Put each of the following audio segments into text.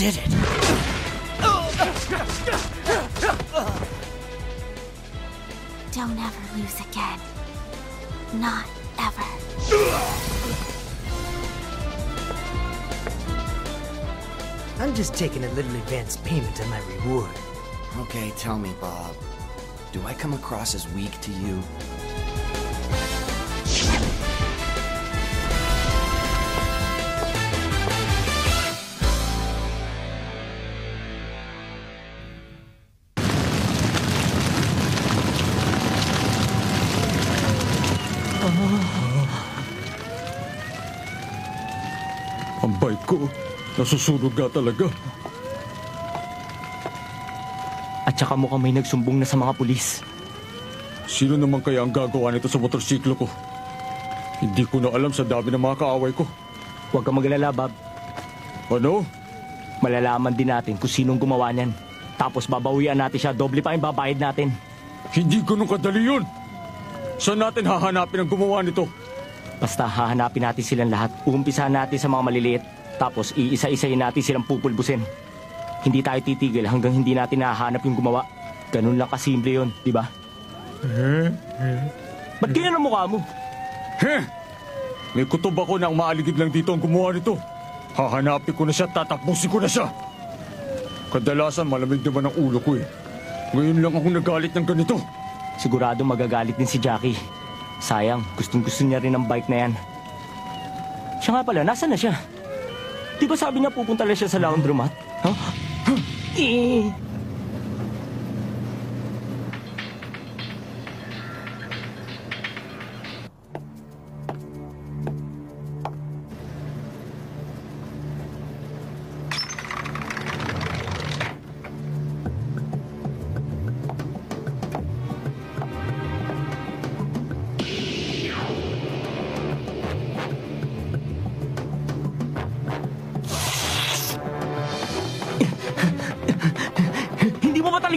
did it. Don't ever lose again. Not ever. I'm just taking a little advance payment on my reward. Okay, tell me, Bob. Do I come across as weak to you? Ang bike ko, nasusunog nga talaga. At saka mukhang may nagsumbong na sa mga pulis. Sino naman kaya ang gagawa nito sa motorsiklo ko? Hindi ko na alam sa dami ng mga kaaway ko. Huwag kang mag-alala, Bob. Ano? Malalaman din natin kung sinong gumawa niyan. Tapos babawian natin siya, doble pa yung babayad natin. Hindi ganun kadali yun! Saan natin hahanapin ang gumawa nito? Basta hahanapin natin silang lahat. Uumpisahan natin sa mga maliliit. Tapos iisa-isayin natin silang pupulbusin. Hindi tayo titigil hanggang hindi natin nahahanap yung gumawa. Ganun lang kasimple yun, di ba? Ba't ganyan ang mukha mo? May kutob ako na ang maaligid lang dito ang gumawa nito. Hahanapin ko na siya, tatapusin ko na siya. Kadalasan malamig naman ang ulo ko eh. Ngayon lang ako nagalit ng ganito. Sigurado magagalit din si Jackie. Sayang, gustong-gusto niya rin ang bike na yan. Siya nga pala, nasaan na siya? Di ba sabi niya pupunta lang siya sa laundromat? Huh?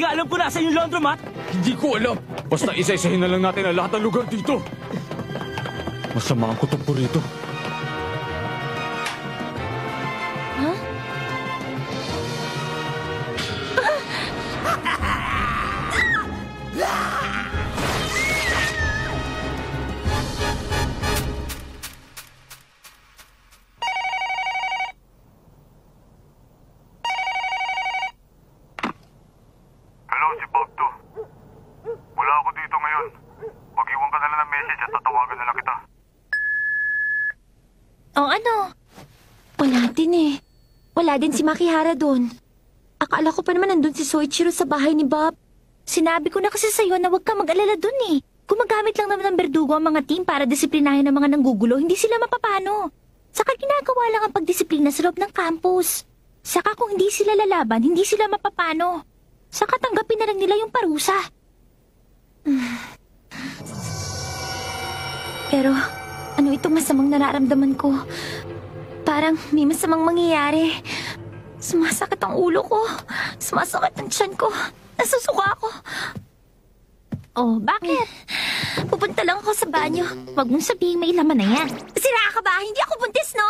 Alam ko nasa yung laundromat? Hindi ko alam. Basta isa-isahin na lang natin ang lahat ng lugar dito. Masama ang kutob ko rito. Huh? Wala din si Makihara doon. Akala ko pa naman nandun si Soichiro sa bahay ni Bob. Sinabi ko na kasi sa'yo na huwag ka mag-alala doon eh. Gumagamit lang naman ng berdugo ang mga team para disiplinahin ang mga nanggugulo, hindi sila mapapano. Saka ginagawa lang ang pagdisiplina sa loob ng campus. Saka kung hindi sila lalaban, hindi sila mapapano. Saka tanggapin na lang nila yung parusa. Pero ano itong masamang nararamdaman ko? Parang may masamang mangyayari. Sumasakit ang ulo ko. Sumasakit ang tiyan ko. Nasusuka ako. Oh, bakit? Pupunta lang ako sa banyo. Huwag mong sabihin may laman na yan. Sira ka ba? Hindi ako buntis, no?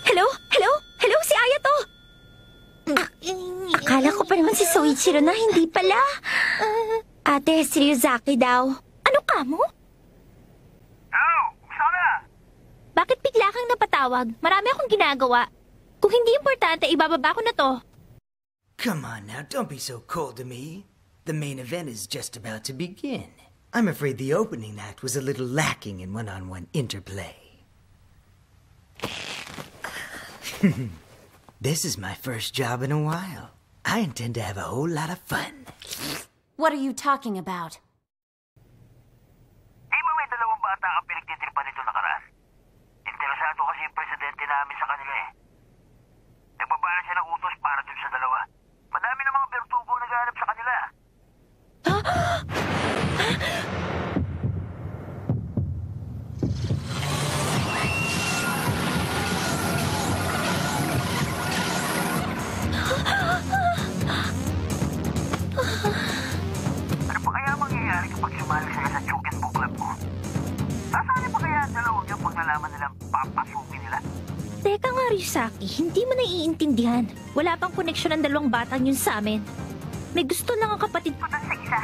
Hello? Hello? Hello? Si Aya to! Akala ko pa naman si Soichiro na, hindi pala. Ate, si Ryuzaki daw. Ano ka mo? Hello, sana? Bakit bigla kang napatawag? Marami akong ginagawa. Kung hindi importante, ibababa ko na to. Come on now, don't be so cold to me. The main event is just about to begin. I'm afraid the opening act was a little lacking in one-on-one interplay. This is my first job in a while. I intend to have a whole lot of fun. What are you talking about? Di ba may dalawang bata ang pinagtitripan nito nakaraan? Interesado kasi yung presidente namin sa kanila eh. Nagbabala siya ng utos para dun sa dalawa. Madami na mga bertugo naghahanap sa kanila. Ano pa kaya mangyayari? Ryusaki, hindi mo naiintindihan. Wala pang koneksyon ang dalawang batang yun sa amin. May gusto lang ang kapatid ko dun sa isa.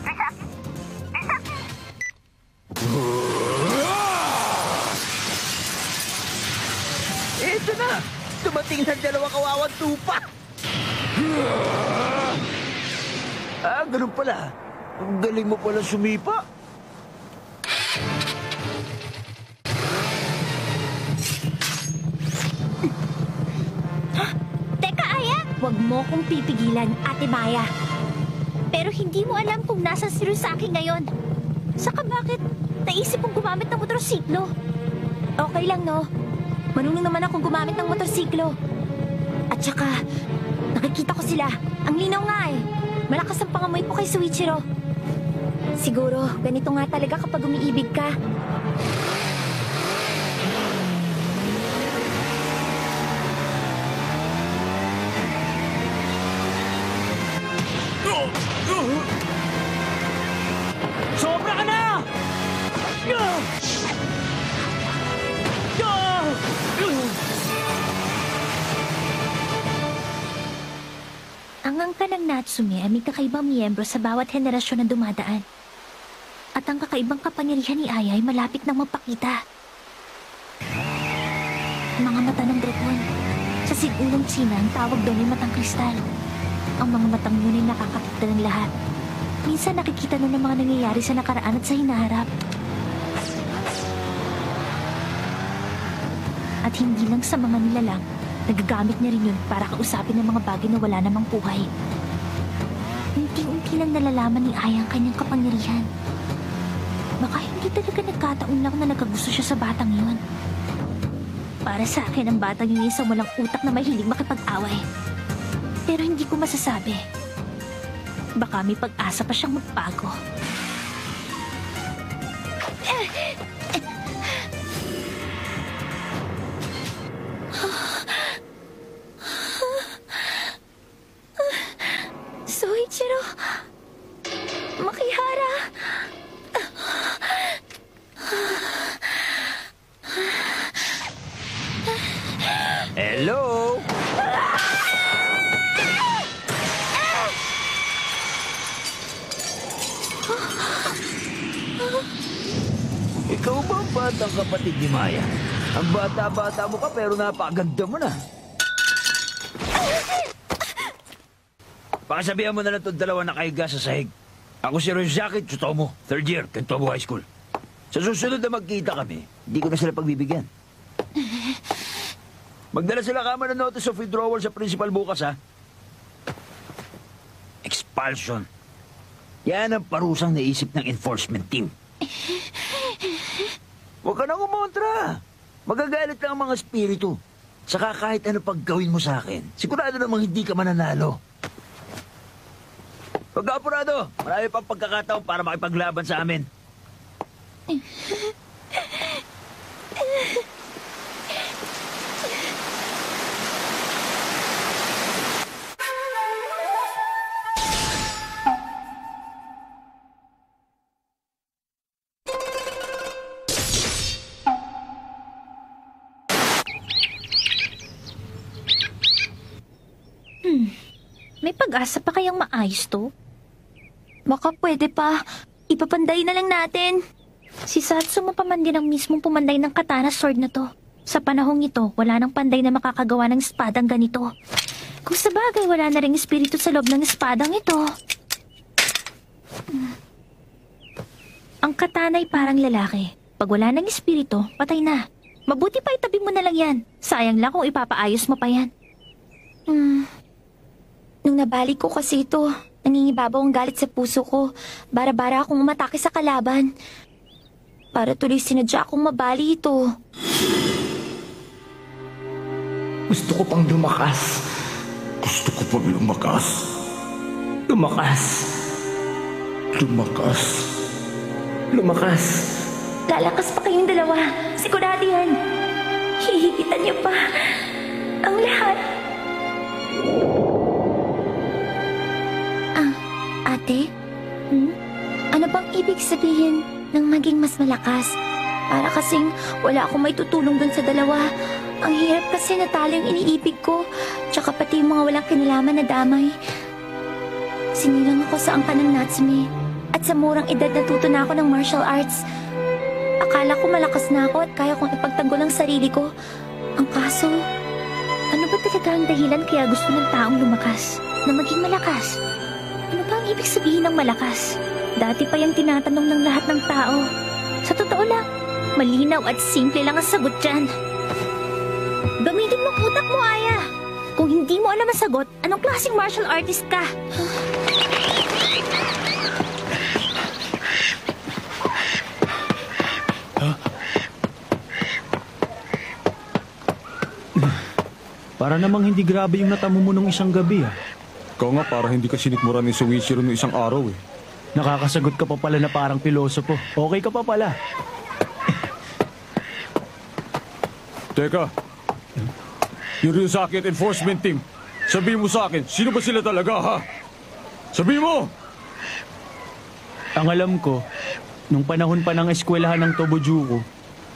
Ryusaki! Ryusaki! Ito na! Dumating sa dalawang kawawang tupa! Ganun pala. Ang galing mo pala sumipa. Teka, Aya! Huwag mo kong pipigilan, Ate Maya. Pero hindi mo alam kung nasa si Ryusaki ngayon. Saka bakit naisip kong gumamit ng motorsiklo? Okay lang, no? Marunong naman akong gumamit ng motorsiklo. At saka, nakikita ko sila. Ang linaw nga eh. Malakas ang pangamoy ko kay Soichiro. Siguro, ganito nga talaga kapag umiibig ka. Sobra ka na! Ang angka ng Natsume ay may kakaibang miyembro sa bawat henerasyon na dumadaan. At ang kakaibang kapangyarihan ni Aya ay malapit nang mapakita. Mga mata ng dragon. Sa sigulong China, ang tawag doon ay matang kristal. Ang mga matang yun ay nakakakita ng lahat. Minsan nakikita nun ang mga nangyayari sa nakaraan at sa hinaharap. At hindi lang sa mga nilalang, nagagamit niya rin yun para kausapin ng mga bagay na wala namang buhay. Unti-unti lang nalalaman ni Aya ang kanyang kapangyarihan. Baka hindi talaga nagkataon lang na nagkagusto siya sa batang yun. Para sa akin, ang batang yun ay isang walang utak na mahilig makipag-away. Pero hindi ko masasabi. Baka may pag-asa pa siyang magbago. Soichiro! Makihara! Hello? Ikaw ba ang batang kapatid ni Maya? Ang bata-bata mo ka pero napakaganda mo na. Pakisabihan mo na lang itong dalawa na kahiga sa sahig. Ako si Ryusaki Tsutomu, 3rd year, Kentobu High School. Sa susunod na magkita kami, hindi ko na sila pagbibigyan. Magdala sila kama ng notice of withdrawal sa principal bukas, ha? Expulsion. Yan ang parusang naisip ng enforcement team. Huwag ka nang umontra. Magagalit lang ang mga espiritu. Saka kahit ano paggawin mo sa akin, sigurado namang hindi ka mananalo. Huwag ka apurado. Marami pang pagkakataon para makipaglaban sa amin. May pag-asa pa kayang maayos to? Baka pwede pa. Ipapanday na lang natin. Si Satsuma pa man din ang mismong pumanday ng katana sword na to. Sa panahong ito, wala nang panday na makakagawa ng espadang ganito. Kung sa bagay, wala na ring espiritu sa loob ng espadang ito. Ang katana ay parang lalaki. Pag wala ng espiritu, patay na. Mabuti pa itabi mo na lang yan. Sayang lang kung ipapaayos mo pa yan. Nung nabalik ko kasi ito, nangingibabaw ang galit sa puso ko. Bara-bara akong umatake sa kalaban. Para tuloy sinadya akong mabali ito. Gusto ko pang lumakas. Gusto ko pang lumakas. Lumakas. Lumakas. Lumakas. Lalakas pa kayong dalawa. Sigurado yan. Hihigitan niyo pa ang lahat. Ate? Ano bang ibig sabihin ng maging mas malakas? Para kasing wala akong may tutulong dun sa dalawa. Ang hirap kasi natalo yung iniibig ko. Tsaka pati yung mga walang kinalaman na damay. Sinilang ako sa angka ng Natsume. At sa murang edad natuto na ako ng martial arts. Akala ko malakas na ako at kaya kong ipagtanggol ang sarili ko. Ang kaso, ano ba talaga ang dahilan kaya gusto ng taong lumakas? Na maging malakas? Ano ba ang ibig sabihin ng malakas? Dati pa yung tinatanong ng lahat ng tao. Sa totoo lang, malinaw at simple lang ang sagot dyan. Gamitin mo ang utak mo, Aya. Kung hindi mo alam ang sagot, anong klaseng martial artist ka? Para namang hindi grabe yung natamo mo nung isang gabi, ah. Ikaw nga, para hindi ka sinikmura ni Soichiro nung isang araw eh. Nakakasagot ka pa pala na parang pilosopo. Okay ka pa pala. Teka, yung Ryuzaki at enforcement team, sabihin mo sa akin, sino ba sila talaga, ha? Sabihin mo! Ang alam ko, nung panahon pa ng eskwelahan ng Tobojuko,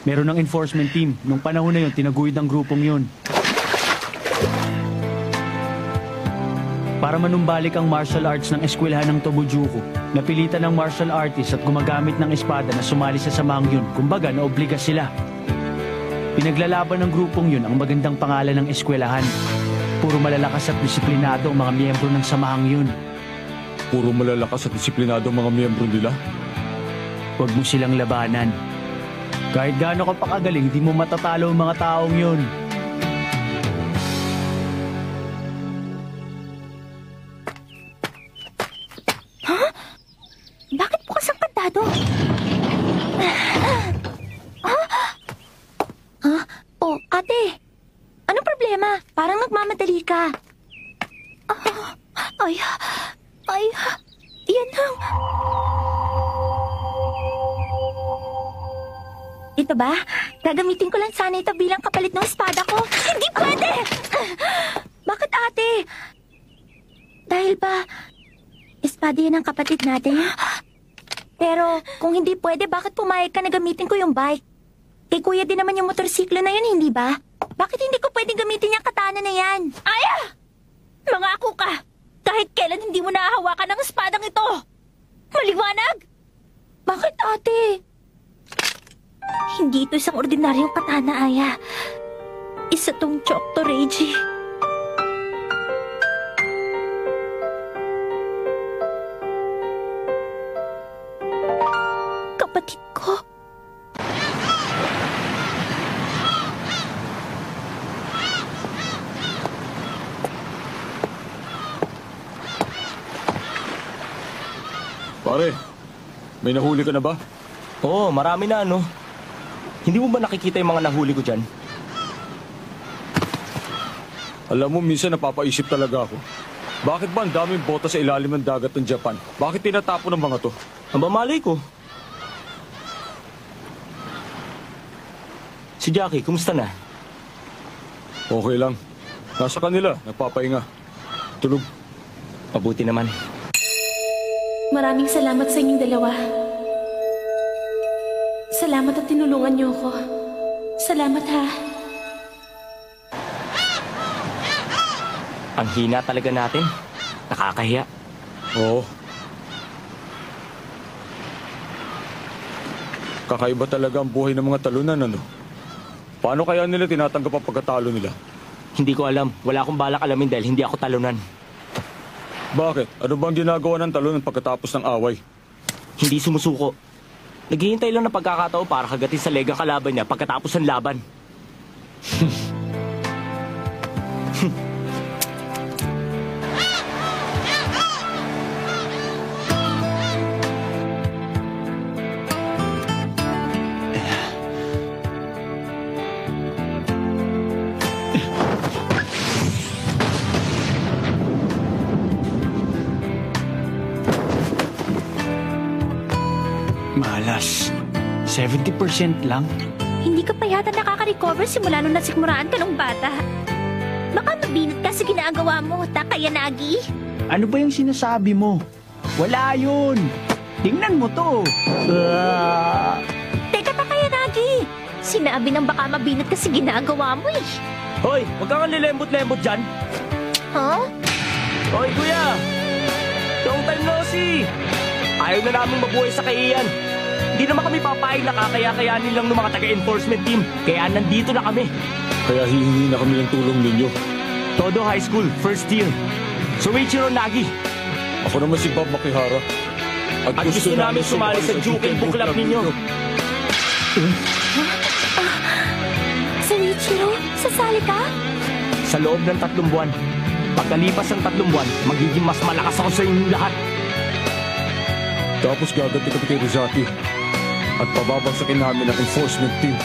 meron ng enforcement team. Nung panahon na yun, tinaguyod ang grupong yun. Para manumbalik ang martial arts ng eskwelahan ng Tobojuko, napilitan ng martial artist at gumagamit ng espada na sumali sa samahang yun. Kumbaga, naobliga sila. Pinaglalaban ng grupong yun ang magandang pangalan ng eskwelahan. Puro malalakas at disiplinado ang mga miyembro ng samahang yun. Puro malalakas at disiplinado ang mga miyembro nila? Huwag mo silang labanan. Kahit gaano ka pa kagaling, di mo matatalo ang mga taong yun. Bakit bukas ang kandado? Oh, ate. Anong problema? Parang nagmamadali ka. Yan lang. Ito ba? Gagamitin ko lang sana ito bilang kapalit ng espada ko. Hindi pwede! Bakit, ate? Dahil ba, espada yan ang kapatid natin? Pero kung hindi pwede, bakit pumayag ka na gamitin ko yung bike? Kay kuya din naman yung motorsiklo na yun, hindi ba? Bakit hindi ko pwedeng gamitin yung katana na yan? Aya! Mangako ka! Kahit kailan hindi mo nahahawakan ng espadang ito! Maliwanag! Bakit, ate? Hindi ito isang ordinaryong katana, Aya. Isa tong Chocto Reiji. Kapatid ko. Pare, may nahuli ka na ba? Oo, marami na ano. Hindi mo ba nakikita yung mga nahuli ko dyan? Alam mo, minsan napapaisip talaga ako. Bakit ba ang daming bota sa ilalim ng dagat ng Japan? Bakit tinatapo ng mga to? Ang bamalay ko. Si Jackie, kumusta na? Okay lang. Nasa kanila, nagpapahinga. Tulog. Mabuti naman. Maraming salamat sa inyong dalawa. Salamat at tinulungan niyo ako. Salamat, ha. Ang hina talaga natin. Nakakahiya. Oo. Kakaiba talaga ang buhay ng mga talunan, ano? Paano kaya nila tinatanggap ang pagkatalo nila? Hindi ko alam. Wala akong balak alamin dahil hindi ako talunan. Bakit? Ano bang ginagawa ng talunan pagkatapos ng away? Hindi sumusuko. Naghihintay lang ng pagkakataon para kagatin sa lega kalaban niya pagkatapos ng laban. Malas. 70% lang. Hindi ka pa yata nakaka-recover simula nung nasikmuraan ka nung bata. Baka mabinat ka sa ginagawa mo, Takayanagi. Ano ba yung sinasabi mo? Wala yun. Tingnan mo to. Teka, Takayanagi. Sinabi ng baka mabinat kasi ginagawa mo eh. Hoy, huwag kang lilembot-lembot dyan. Huh? Hoy, kuya! Long time no see! Ayaw na namin mabuhay sa kaiyan. Hindi naman kami papayag na kakaya-kayanin lang ng mga taga-enforcement team. Kaya nandito na kami. Kaya hihingi na kami ng tulong ninyo. Todo High School, first year. Soichiro Nagi. Ako naman si Bob Makihara. At gusto namin sumali sa Juken Book Club ninyo. Soichiro, sasali ka? Sa loob ng 3 buwan. Pagkalipas ng 3 buwan, magiging mas malakas ako sa inyong lahat. Tapos gaganti kami kay Rizaki. At pababagsakin namin ang enforcement team.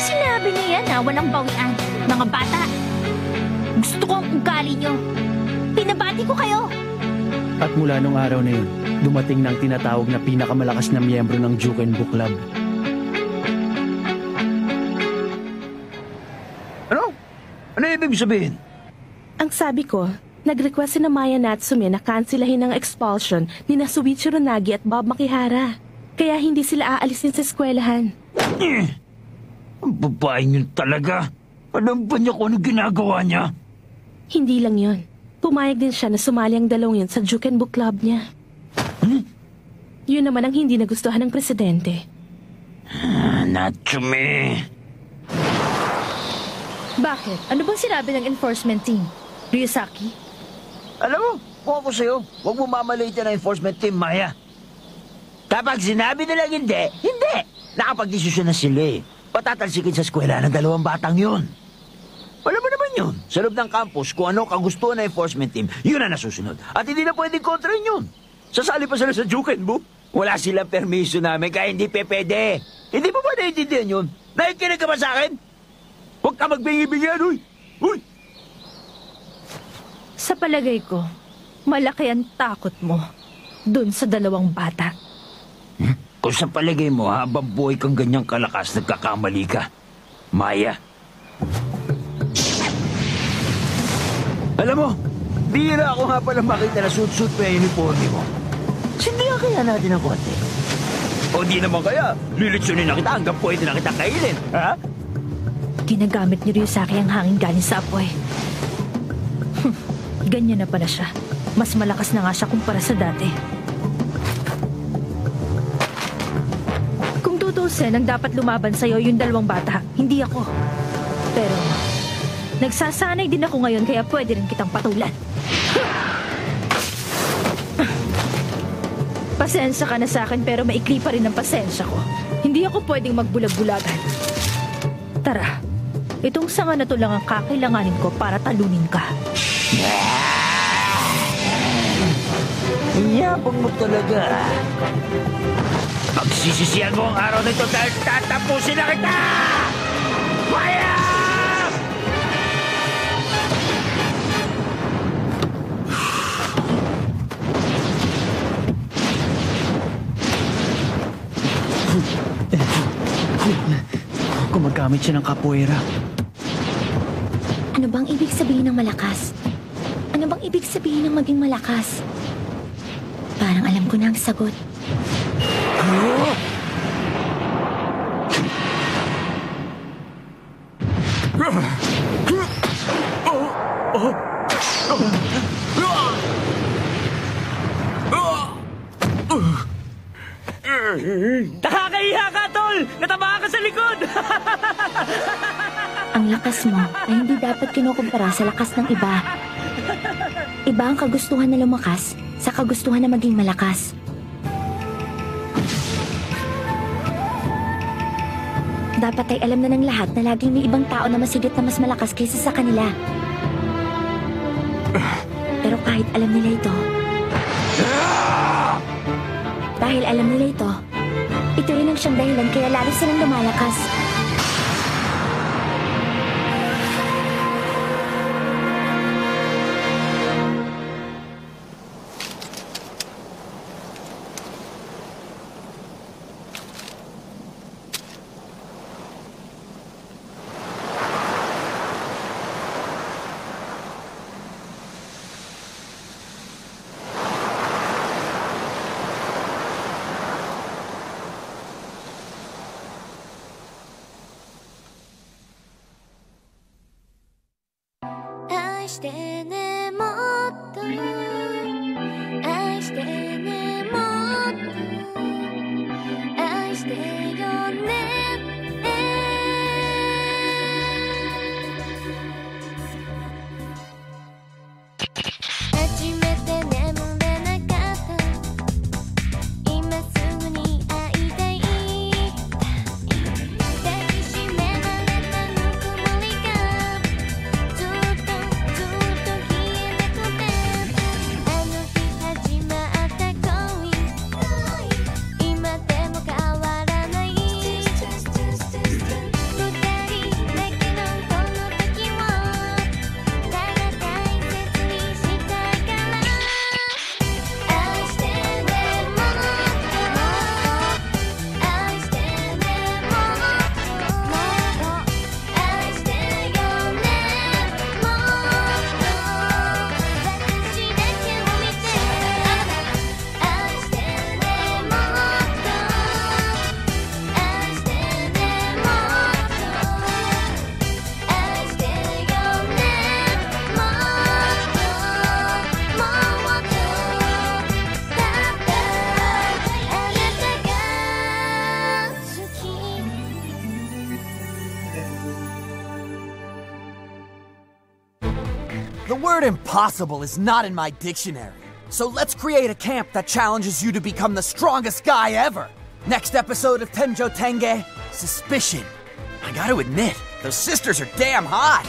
Sinabi niya yan na walang bawian. Mga bata, gusto ko ang ugali niyo. Pinabati ko kayo. At mula nung araw na yun, dumating na ang tinatawag na pinakamalakas na miyembro ng Juken Book Club. Ano? Ano ibig sabihin? Ang sabi ko, nag-request si na Maya Natsume na kansilahin ang expulsion ni na Soichiro Nagi at Bob Makihara. Kaya hindi sila aalisin sa eskwelahan. Ang babaeng yun talaga. Alam ba niya kung ano ginagawa niya? Hindi lang yon. Pumayag din siya na sumali ang dalawang yun sa Juken Book Club niya. Yun naman ang hindi nagustuhan ng presidente. Natsume. Bakit? Ano bang sinabi ng enforcement team? Ryusaki? Alam mo, kung ako sa'yo, huwag mo mamalitin ang enforcement team, Maya. Kapag sinabi nilang hindi, hindi. Nakapag-desisyon na sila eh. Patatalsikin sa eskwela ng 2 batang yun. Alam mo naman yun. Sa loob ng campus, kung ano kagustuhan ng enforcement team, yun ang nasusunod. At hindi na pwedeng kontrahin yun. Sasali pa sila sa Juken Book. Wala silang permiso namin, kaya hindi pwede. Hindi mo ba naiintindihan yun? Nakikinig ka ba sa akin? Huwag ka magbingi-bingihan, uy! Uy! Sa palagay ko, malaki ang takot mo dun sa 2 bata. Kung sa palagay mo, habang buhay kang ganyang kalakas, nagkakamali ka. Maya. Alam mo, bihira ako nga pala makita na suit-suit pa yung uniforme mo. Sindihan kaya natin ng konti. O di naman kaya, lilitsunin na kita hanggang pwede na kita kainin, ha? Ginagamit ni Ryusaki ang hangin galing sa apoy. Ganyan na pala siya. Mas malakas na nga siya kumpara sa dati. Kung tutusin, ang dapat lumaban sa'yo yung 2 bata, hindi ako. Pero, nagsasanay din ako ngayon kaya pwede rin kitang patulan. Pasensya ka na sa akin pero maikli pa rin ang pasensya ko. Hindi ako pwedeng magbulag-bulagan. Tara, itong sanga na to lang ang kakailanganin ko para talunin ka. Iyabang mo talaga. Pagsisisihan mo ang araw na ito dahil tatapusin na kita! Maya! Gumagamit siya ng capoeira. Ano bang ibig sabihin ng malakas? Ano bang ibig sabihin ng maging malakas? Parang alam ko na ang sagot. Nakakahiya ka, Tol! Natamaan ka sa likod! Ang lakas mo ay hindi dapat kinukumpara sa lakas ng iba. Iba ang kagustuhan na lumakas sa kagustuhan na maging malakas. Dapat ay alam na ng lahat na laging may ibang tao na masigit na mas malakas kaysa sa kanila. Pero kahit alam nila ito, dahil alam nila ito rin ang siyang dahilan kaya lalo silang lumalakas. してねもっと愛してねもっと愛してよね初めて眠れなかった今すぐに会いたい抱きしめられたぬくもりがずっと消えなくてあの日始まった恋今でも変わらない二人だけのこの時をただ大切にしたいから愛してねもっと愛してねもっと愛してよねもっと私だけを見て愛してねもっと愛してねもっと愛してよねもっともっとだったあなたが好きThe word impossible is not in my dictionary. So let's create a camp that challenges you to become the strongest guy ever. Next episode of Tenjo Tenge, Suspicion. I gotta admit, those sisters are damn hot.